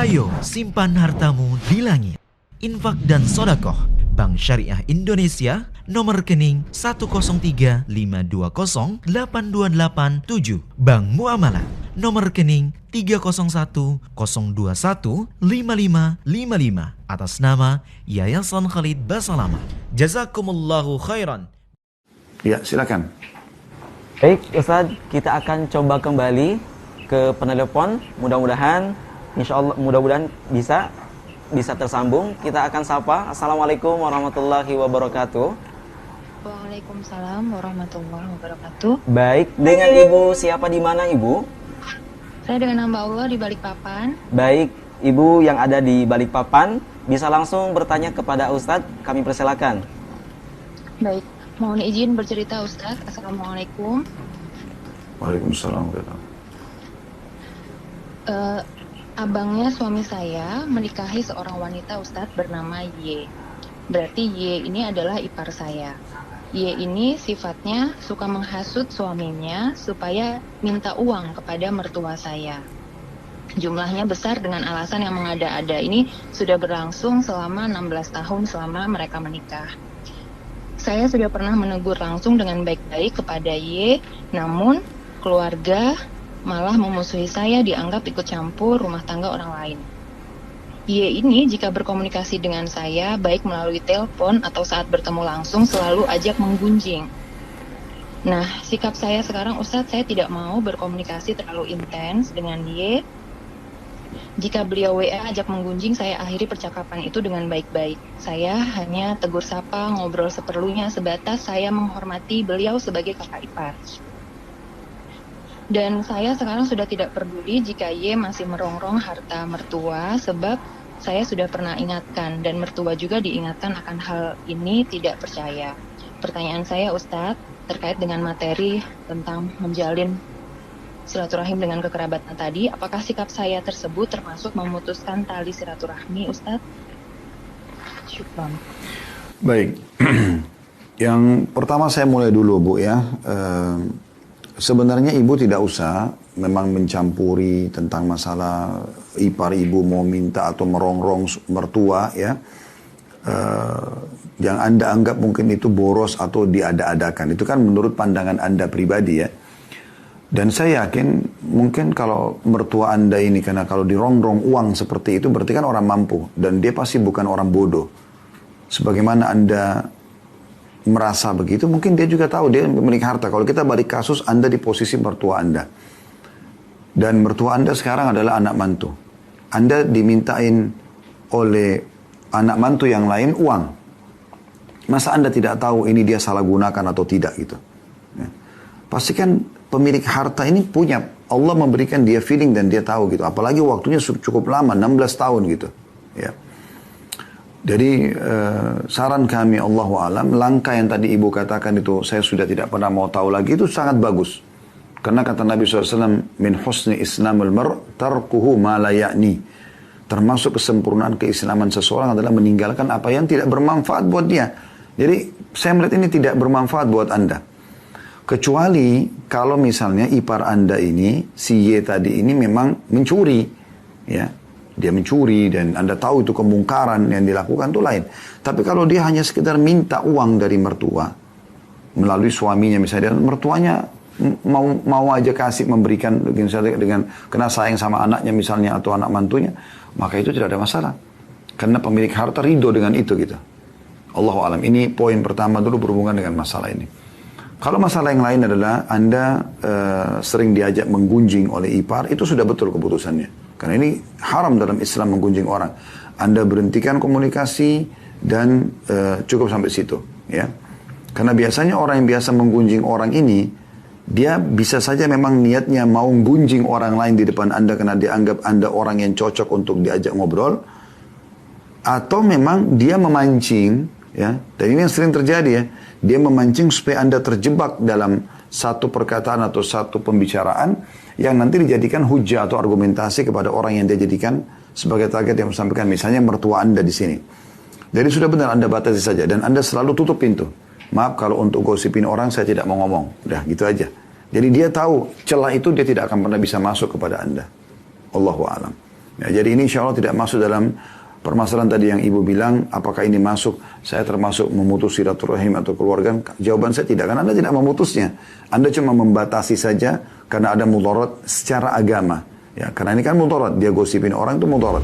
Ayo simpan hartamu di langit. Infak dan sodakoh Bank Syariah Indonesia, nomor rekening 10352082887. Bank Muamalah, nomor rekening 30102155555 atas nama Yayasan Khalid Basalamah. Jazakumullahu khairan. Ya, silakan. Baik, Ustadz, kita akan coba kembali ke penelepon. Mudah-mudahan, mudah-mudahan bisa tersambung. Kita akan sapa. Assalamualaikum warahmatullahi wabarakatuh. Waalaikumsalam warahmatullahi wabarakatuh. Baik, dengan Ibu siapa di mana, Ibu? Saya dengan hamba Allah di Balikpapan. Baik, Ibu yang ada di Balikpapan bisa langsung bertanya kepada Ustadz. Kami persilakan. Baik, mohon izin bercerita Ustadz. Assalamualaikum. Waalaikumsalam. Abangnya suami saya menikahi seorang wanita Ustadz bernama Y. Berarti Y ini adalah ipar saya. Y ini sifatnya suka menghasut suaminya supaya minta uang kepada mertua saya. Jumlahnya besar dengan alasan yang mengada-ada. Ini sudah berlangsung selama 16 tahun selama mereka menikah. Saya sudah pernah menegur langsung dengan baik-baik kepada Y, namun keluarga malah memusuhi saya, dianggap ikut campur rumah tangga orang lain. Y ini jika berkomunikasi dengan saya, baik melalui telepon atau saat bertemu langsung, selalu ajak menggunjing. Nah, sikap saya sekarang, Ustadz, saya tidak mau berkomunikasi terlalu intens dengan Y. Jika beliau WA ajak menggunjing, saya akhiri percakapan itu dengan baik-baik. Saya hanya tegur sapa, ngobrol seperlunya, sebatas saya menghormati beliau sebagai kakak ipar. Dan saya sekarang sudah tidak peduli jika Y masih merongrong harta mertua, sebab saya sudah pernah ingatkan dan mertua juga diingatkan akan hal ini, tidak percaya. Pertanyaan saya, Ustadz, terkait dengan materi tentang menjalin silaturahim dengan kekerabatan tadi, apakah sikap saya tersebut termasuk memutuskan tali silaturahmi, Ustadz? Syukran. Baik. Yang pertama saya mulai dulu, Bu, ya. Sebenarnya ibu tidak usah memang mencampuri tentang masalah ipar ibu mau minta atau merongrong mertua, ya. Yang Anda anggap mungkin itu boros atau diada-adakan. Itu kan menurut pandangan Anda pribadi, ya. Dan saya yakin mungkin kalau mertua Anda ini, karena kalau dirongrong uang seperti itu berarti kan orang mampu. Dan dia pasti bukan orang bodoh. Sebagaimana Anda merasa begitu, mungkin dia juga tahu dia memiliki harta. Kalau kita balik kasus, Anda di posisi mertua Anda. Dan mertua Anda sekarang adalah anak mantu. Anda dimintain oleh anak mantu yang lain uang. Masa Anda tidak tahu ini dia salah gunakan atau tidak gitu. Ya. Pasti kan pemilik harta ini punya, Allah memberikan dia feeling dan dia tahu gitu. Apalagi waktunya cukup lama, 16 tahun gitu. Ya. Jadi saran kami, Allahu a'lam, langkah yang tadi ibu katakan itu saya sudah tidak pernah mau tahu lagi, itu sangat bagus. Karena kata Nabi SAW, min husni islamul mar' tarkuhu ma la ya'ni. Termasuk kesempurnaan keislaman seseorang adalah meninggalkan apa yang tidak bermanfaat buat dia. Jadi saya melihat ini tidak bermanfaat buat Anda. Kecuali kalau misalnya ipar Anda ini, si Y tadi ini memang mencuri, ya. Dia mencuri dan Anda tahu itu kemungkaran yang dilakukan itu lain. Tapi kalau dia hanya sekedar minta uang dari mertua melalui suaminya misalnya, dan mertuanya mau aja kasih memberikan misalnya dengan kena sayang sama anaknya misalnya atau anak mantunya, maka itu tidak ada masalah. Karena pemilik harta ridho dengan itu gitu. Allahu a'lam. Ini poin pertama dulu berhubungan dengan masalah ini. Kalau masalah yang lain adalah Anda sering diajak menggunjing oleh ipar, itu sudah betul keputusannya. Karena ini haram dalam Islam menggunjing orang. Anda berhentikan komunikasi dan cukup sampai situ, ya. Karena biasanya orang yang biasa menggunjing orang ini, dia bisa saja memang niatnya mau gunjing orang lain di depan Anda karena dia anggap Anda orang yang cocok untuk diajak ngobrol, atau memang dia memancing, ya. Dan ini yang sering terjadi, ya. Dia memancing supaya Anda terjebak dalam satu perkataan atau satu pembicaraan yang nanti dijadikan hujah atau argumentasi kepada orang yang dia jadikan sebagai target yang disampaikan, misalnya mertua Anda di sini. Jadi sudah benar Anda batasi saja dan Anda selalu tutup pintu. Maaf kalau untuk gosipin orang saya tidak mau ngomong. Udah gitu aja. Jadi dia tahu celah itu dia tidak akan pernah bisa masuk kepada Anda. Allahu a'lam. Ya, jadi ini insya Allah tidak masuk dalam permasalahan tadi yang ibu bilang, apakah ini masuk, saya termasuk memutus silaturahim atau keluarga? Jawaban saya tidak, karena Anda tidak memutusnya. Anda cuma membatasi saja karena ada mudarat secara agama. Ya, karena ini kan mudarat, dia gosipin orang itu mudarat.